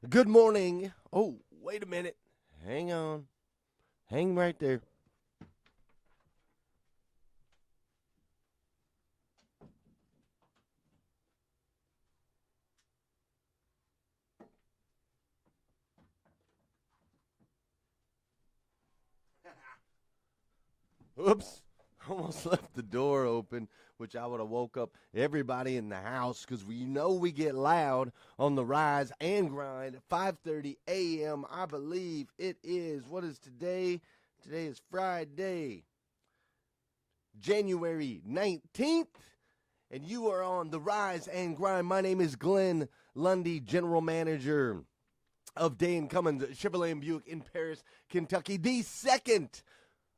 Good morning. Oh, wait a minute. Hang on. Hang right there. Oops. Almost left the door open, which I would have woke up everybody in the house because we know we get loud on the rise and grind at 5:30 a.m. I believe it is. What is today? Today is Friday, January 19th. And you are on the rise and grind. My name is Glenn Lundy, General Manager of Dane Cummins Chevrolet and Buick in Paris, Kentucky, the second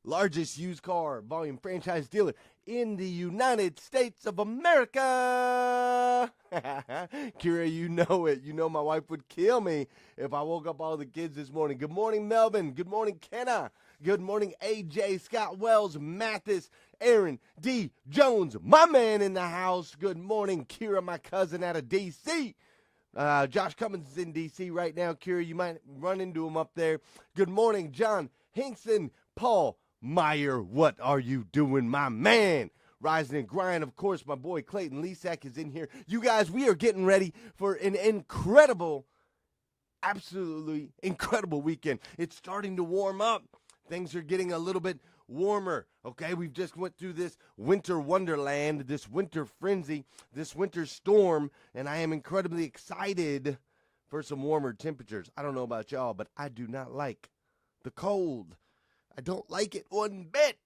largest used car volume franchise dealer in the United States of America. Kira, you know it. You know my wife would kill me if I woke up all the kids this morning. Good morning, Melvin. Good morning, Kenna. Good morning, AJ, Scott Wells, Mathis, Aaron D. Jones, my man in the house. Good morning, Kira, my cousin out of D.C. Josh Cummins is in D.C. right now. Kira, you might run into him up there. Good morning, John Hinkson, Paul Meyer. What are you doing, my man? Rising and grind, of course, my boy Clayton Lesack is in here. You guys, we are getting ready for an incredible, absolutely incredible weekend. It's starting to warm up. Things are getting a little bit warmer, okay? We've just went through this winter wonderland, this winter frenzy, this winter storm, and I am incredibly excited for some warmer temperatures. I don't know about y'all, but I do not like the cold. I don't like it one bit.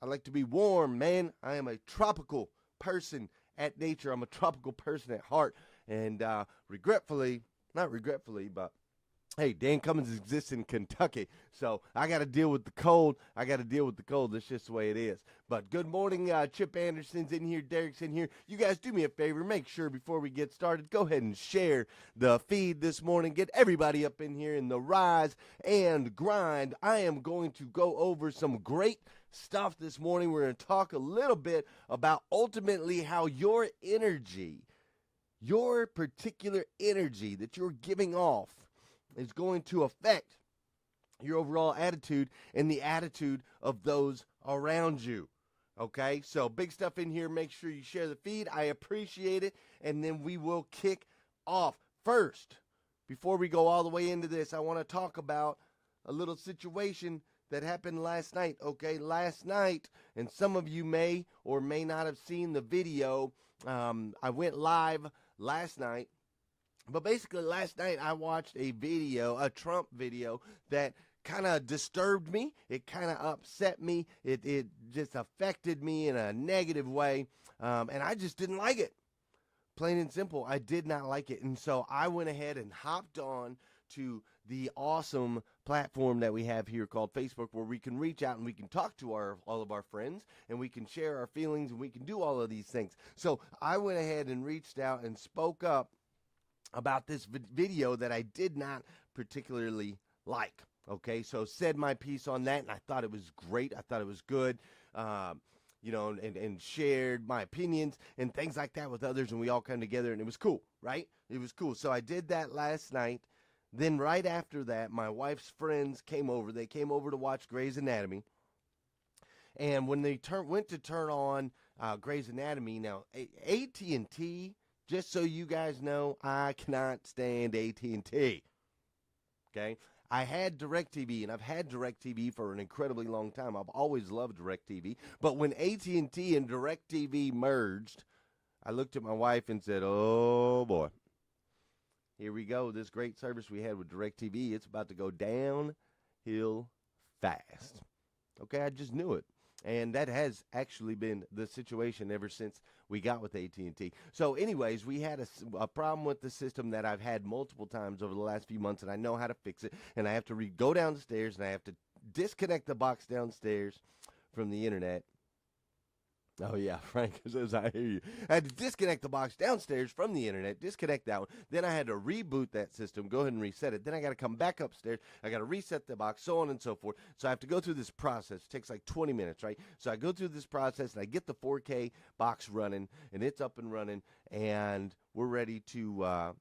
I like to be warm, man. I am a tropical person at nature. I'm a tropical person at heart, and not regretfully, but hey, Dan Cummins exists in Kentucky, so I got to deal with the cold. That's just the way it is. But good morning, Chip Anderson's in here, Derek's in here. You guys do me a favor. Make sure before we get started, go ahead and share the feed this morning. Get everybody up in here in the rise and grind. I am going to go over some great stuff this morning. We're going to talk a little bit about ultimately how your energy, your particular energy that you're giving off, is going to affect your overall attitude and the attitude of those around you. Okay, so big stuff in here. Make sure you share the feed. I appreciate it. And then we will kick off. First, before we go all the way into this, I want to talk about a little situation that happened last night. Okay, last night, and some of you may or may not have seen the video. I went live last night. But basically, last night I watched a video, a Trump video, that kind of disturbed me. It kind of upset me. It just affected me in a negative way. And I just didn't like it. Plain and simple, I did not like it. And so I went ahead and hopped on to the awesome platform that we have here called Facebook, where we can reach out and we can talk to all of our friends, and we can share our feelings, and we can do all of these things. So I went ahead and reached out and spoke up about this video that I did not particularly like. Okay, so said my piece on that, and I thought it was great. I thought it was good, and shared my opinions and things like that with others, and we all come together, and it was cool, right? It was cool. So I did that last night. Then right after that, my wife's friends came over. They came over to watch Grey's Anatomy, and when they went to turn on Grey's Anatomy, now AT&T. Just so you guys know, I cannot stand AT&T, okay? I had DirecTV, and I've had DirecTV for an incredibly long time. I've always loved DirecTV. But when AT&T and DirecTV merged, I looked at my wife and said, oh, boy. Here we go. This great service we had with DirecTV, it's about to go downhill fast. Okay, I just knew it. And that has actually been the situation ever since we got with AT&T. So anyways, we had a problem with the system that I've had multiple times over the last few months, and I know how to fix it. And I have to go downstairs, and I have to disconnect the box downstairs from the internet. Oh, yeah, Frank says, I hear you. I had to disconnect the box downstairs from the internet, disconnect that one. Then I had to reboot that system, go ahead and reset it. Then I got to come back upstairs. I got to reset the box, so on and so forth. So I have to go through this process. It takes like 20 minutes, right? So I go through this process, and I get the 4K box running, and it's up and running, and we're ready to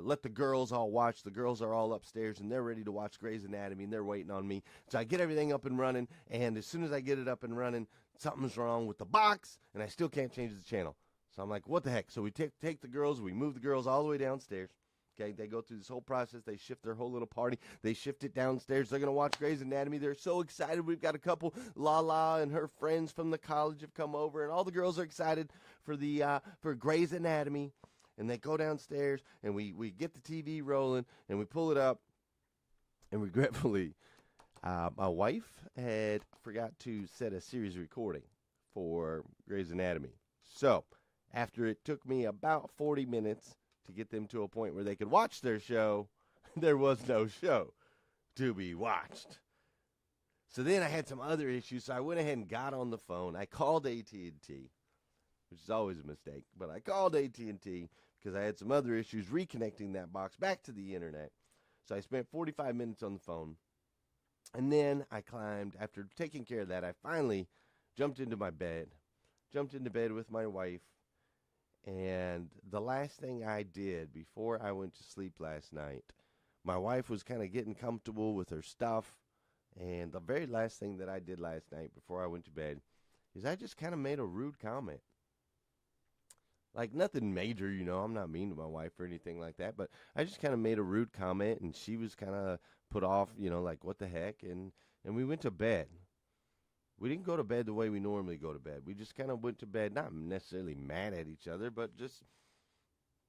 let the girls all watch. The girls are all upstairs, and they're ready to watch Grey's Anatomy, and they're waiting on me. So I get everything up and running, and as soon as I get it up and running, something's wrong with the box, and I still can't change the channel. So I'm like, what the heck? So we take the girls, we move the girls all the way downstairs. Okay, they go through this whole process. They shift their whole little party. They shift it downstairs. They're going to watch Grey's Anatomy. They're so excited. We've got a couple, Lala and her friends from the college have come over, and all the girls are excited for Grey's Anatomy. And they go downstairs, and we get the TV rolling, and we pull it up, and regretfully, my wife had forgot to set a series recording for Grey's Anatomy. So after it took me about 40 minutes to get them to a point where they could watch their show, there was no show to be watched. So then I had some other issues, so I went ahead and got on the phone. I called AT&T, which is always a mistake, but I called AT&T because I had some other issues reconnecting that box back to the internet. So I spent 45 minutes on the phone, and then I climbed. After taking care of that, I finally jumped into bed with my wife. And the last thing I did before I went to sleep last night, my wife was kind of getting comfortable with her stuff. And the very last thing that I did last night before I went to bed is I just kind of made a rude comment. Like nothing major, I'm not mean to my wife or anything like that. But I just kind of made a rude comment, and she was kind of put off, like what the heck. And we went to bed. We didn't go to bed the way we normally go to bed. We just kind of went to bed, not necessarily mad at each other, but just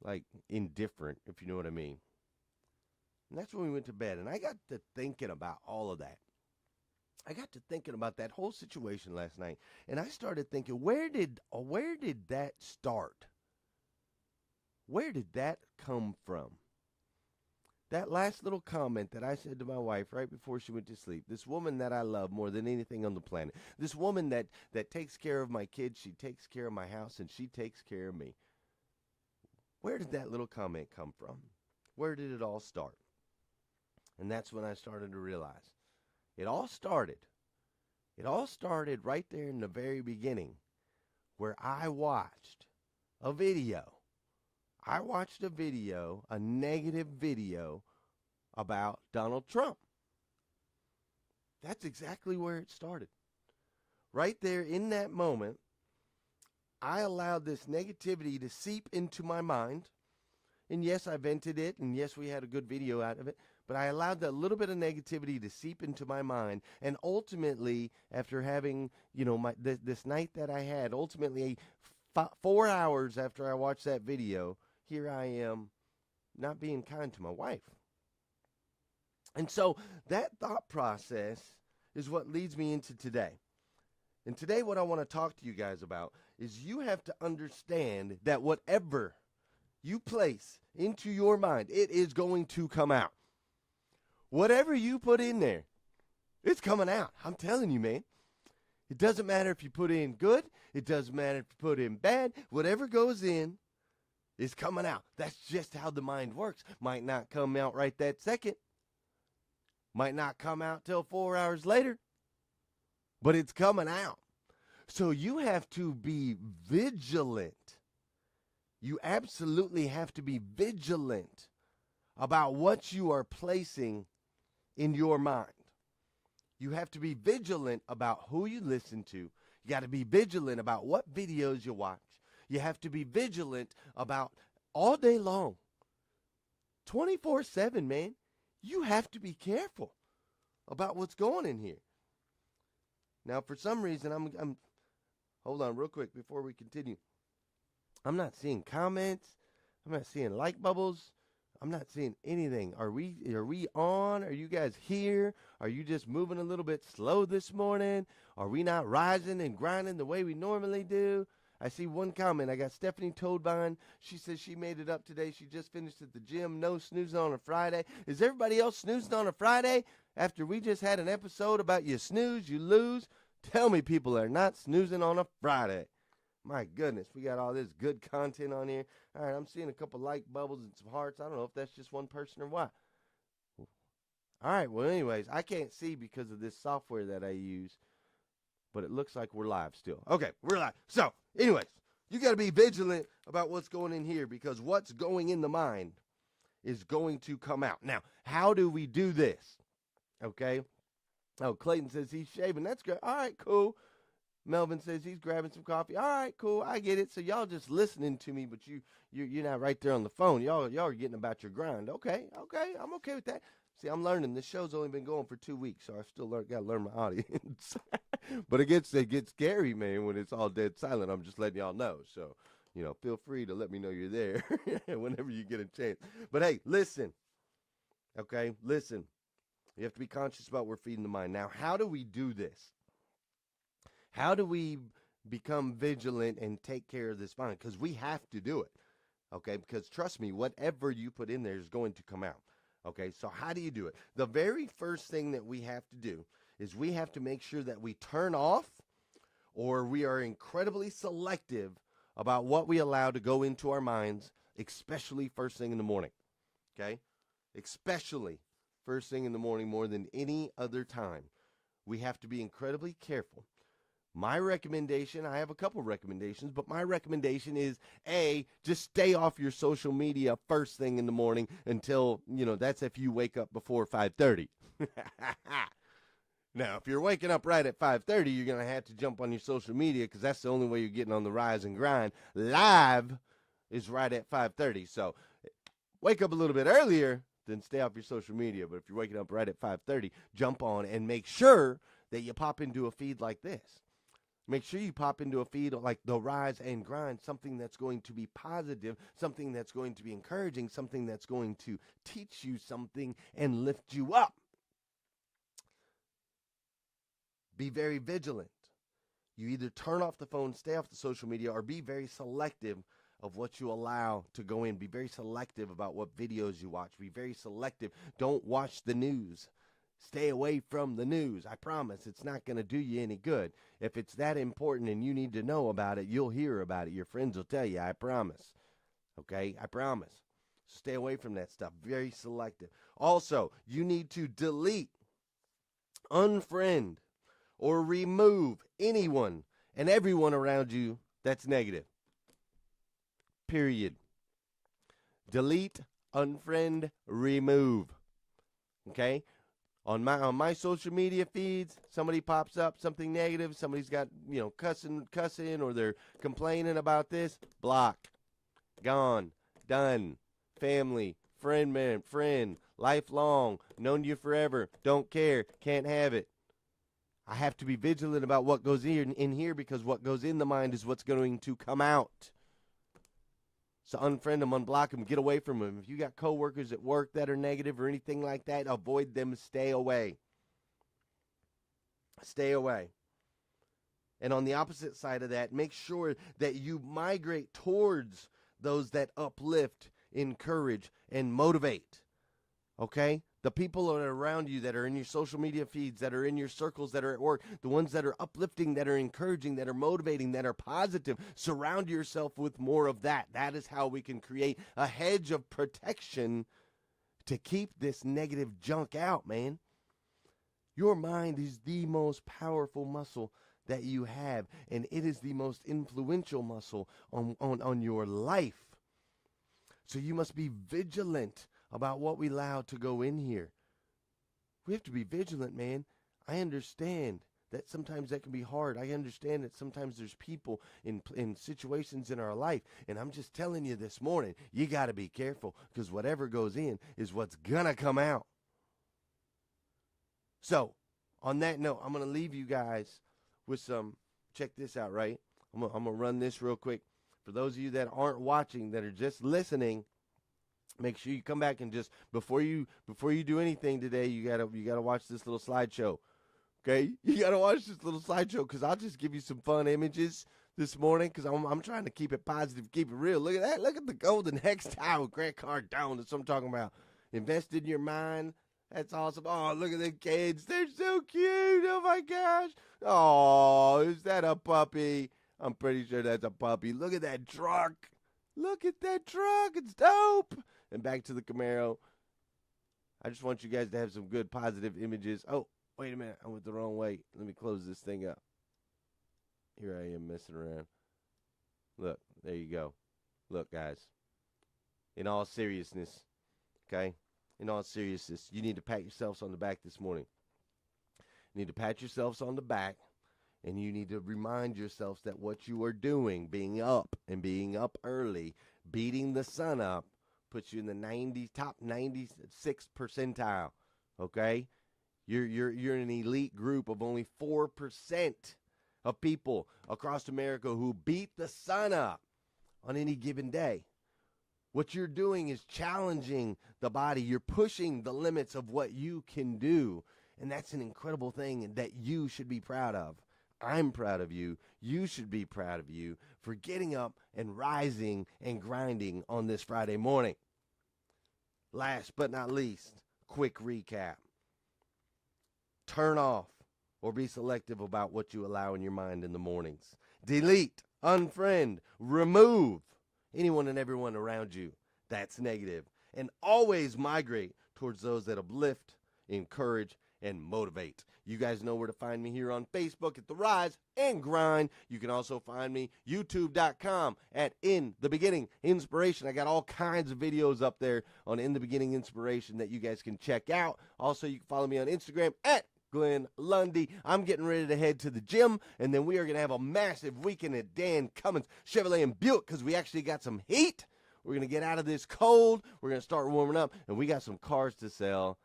like indifferent, if you know what I mean. And that's when we went to bed. And I got to thinking about all of that. I got to thinking about that whole situation last night. And I started thinking, where did that start? Where did that come from? That last little comment that I said to my wife right before she went to sleep, this woman that I love more than anything on the planet, this woman that takes care of my kids, she takes care of my house, and she takes care of me. Where did that little comment come from? Where did it all start? And that's when I started to realize it all started right there in the very beginning where I watched a video. A negative video about Donald Trump. That's exactly where it started. Right there in that moment, I allowed this negativity to seep into my mind. And yes, I vented it, and yes, we had a good video out of it. But I allowed that little bit of negativity to seep into my mind. And ultimately, after having, this night that I had, ultimately 4 hours after I watched that video, here I am not being kind to my wife. And so that thought process is what leads me into today. And today what I want to talk to you guys about is you have to understand that whatever you place into your mind, it is going to come out. Whatever you put in there, it's coming out. I'm telling you, man. It doesn't matter if you put in good. It doesn't matter if you put in bad. Whatever goes in is coming out. That's just how the mind works. Might not come out right that second. Might not come out till 4 hours later. But it's coming out. So you have to be vigilant. You absolutely have to be vigilant about what you are placing in your mind. You have to be vigilant about who you listen to. You got to be vigilant about what videos you watch. You have to be vigilant about all day long, 24/7, man. You have to be careful about what's going in here. Now, for some reason, I'm hold on real quick before we continue. I'm not seeing comments. I'm not seeing like bubbles. I'm not seeing anything. Are we on? Are you guys here? Are you just moving a little bit slow this morning? Are we not rising and grinding the way we normally do? I see one comment. I got Stephanie Toadvine. She says she made it up today. She just finished at the gym. No snoozing on a Friday. Is everybody else snoozing on a Friday after we just had an episode about you snooze, you lose? Tell me people are not snoozing on a Friday. My goodness, we got all this good content on here. All right, I'm seeing a couple like bubbles and some hearts. I don't know if that's just one person or what. All right, well, anyways, I can't see because of this software that I use, but it looks like we're live still. Okay, we're live. So, anyways, you got to be vigilant about what's going in here because what's going in the mind is going to come out. Now, how do we do this? Okay. Oh, Clayton says he's shaving. That's good. All right, cool. Melvin says he's grabbing some coffee. All right, cool. I get it. So y'all just listening to me, but you're not right there on the phone. Y'all are getting about your grind. Okay. I'm okay with that. See, I'm learning. This show's only been going for 2 weeks, so I still got to learn my audience. But it gets scary, man, when it's all dead silent. I'm just letting y'all know. So, feel free to let me know you're there whenever you get a chance. But hey, listen. Okay, listen. You have to be conscious about we're feeding the mind. Now, how do we do this? How do we become vigilant and take care of this mind? Because we have to do it. Okay, because trust me, whatever you put in there is going to come out. Okay, so how do you do it? The very first thing that we have to do is we have to make sure that we turn off, or we are incredibly selective about what we allow to go into our minds, especially first thing in the morning. Okay, especially first thing in the morning more than any other time. We have to be incredibly careful. My recommendation, I have a couple recommendations, but my recommendation is, just stay off your social media first thing in the morning until, that's if you wake up before 5:30. Now, if you're waking up right at 5:30, you're going to have to jump on your social media because that's the only way you're getting on the rise and grind. Live is right at 5:30. So wake up a little bit earlier, then stay off your social media. But if you're waking up right at 5:30, jump on and make sure that you pop into a feed like this. Make sure you pop into a feed like the Rise and Grind, something that's going to be positive, something that's going to be encouraging, something that's going to teach you something and lift you up. Be very vigilant. You either turn off the phone, stay off the social media, or be very selective of what you allow to go in. Be very selective about what videos you watch. Be very selective. Don't watch the news. Stay away from the news. I promise it's not going to do you any good. If it's that important and you need to know about it, you'll hear about it. Your friends will tell you. I promise. Okay? I promise. Stay away from that stuff. Very selective. Also, you need to delete, unfriend, or remove anyone and everyone around you that's negative. Period. Delete, unfriend, remove. Okay? On my social media feeds, somebody pops up something negative, somebody's got, cussing, or they're complaining about this, block. Gone. Done. Family. Friend. Lifelong. Known you forever. Don't care. Can't have it. I have to be vigilant about what goes in here because what goes in the mind is what's going to come out. So unfriend them, unblock them, get away from them. If you got coworkers at work that are negative or anything like that, avoid them, stay away. Stay away. And on the opposite side of that, make sure that you migrate towards those that uplift, encourage, and motivate. Okay? The people that are around you that are in your social media feeds, that are in your circles, that are at work, the ones that are uplifting, that are encouraging, that are motivating, that are positive, surround yourself with more of that. That is how we can create a hedge of protection to keep this negative junk out, man. Your mind is the most powerful muscle that you have, and it is the most influential muscle on your life. So you must be vigilant about what we allow to go in here. We have to be vigilant, man. I understand that sometimes that can be hard. I understand that sometimes there's people in situations in our life, and I'm just telling you this morning, you got to be careful because whatever goes in is what's going to come out. So, on that note, I'm going to leave you guys with some, check this out, right? I'm going to run this real quick. For those of you that aren't watching, that are just listening, make sure you come back and just before you do anything today, you gotta watch this little slideshow. Okay, you gotta watch this little slideshow because I'll just give you some fun images this morning because I'm trying to keep it positive, keep it real. Look at that! Look at the golden hex tile with Grant Cardone. That's what I'm talking about. Invest in your mind. That's awesome. Oh, look at the kids. They're so cute. Oh my gosh. Oh, is that a puppy? I'm pretty sure that's a puppy. Look at that truck. Look at that truck. It's dope. And back to the Camaro. I just want you guys to have some good positive images. Oh, wait a minute. I went the wrong way. Let me close this thing up. Here I am messing around. Look, there you go. Look, guys. In all seriousness, okay? In all seriousness, you need to pat yourselves on the back this morning. You need to pat yourselves on the back, and you need to remind yourselves that what you are doing, being up and being up early, beating the sun up, puts you in the top 96th percentile, okay? You're an elite group of only 4% of people across America who beat the sun up on any given day. What you're doing is challenging the body. You're pushing the limits of what you can do, and that's an incredible thing that you should be proud of. I'm proud of you. You should be proud of you for getting up and rising and grinding on this Friday morning. Last but not least, quick recap. Turn off or be selective about what you allow in your mind in the mornings. Delete, unfriend, remove anyone and everyone around you that's negative. And always migrate towards those that uplift, encourage, and motivate. You guys know where to find me here on Facebook at The Rise and Grind. You can also find me youtube.com at In the Beginning Inspiration. I got all kinds of videos up there on In the Beginning Inspiration that you guys can check out. Also, you can follow me on Instagram at Glenn Lundy. I'm getting ready to head to the gym, and then we are going to have a massive weekend at Dan Cummins Chevrolet and Buick because we actually got some heat. We're going to get out of this cold. We're going to start warming up, and we got some cars to sell.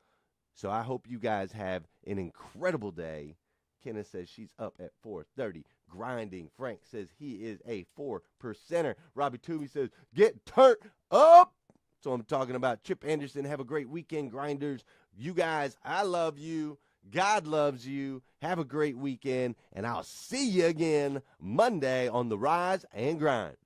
So I hope you guys have an incredible day. Kenneth says she's up at 4:30 grinding. Frank says he is a 4%er. Robbie Toomey says get turned up. So I'm talking about Chip Anderson. Have a great weekend, grinders. You guys, I love you. God loves you. Have a great weekend, and I'll see you again Monday on The Rise and Grind.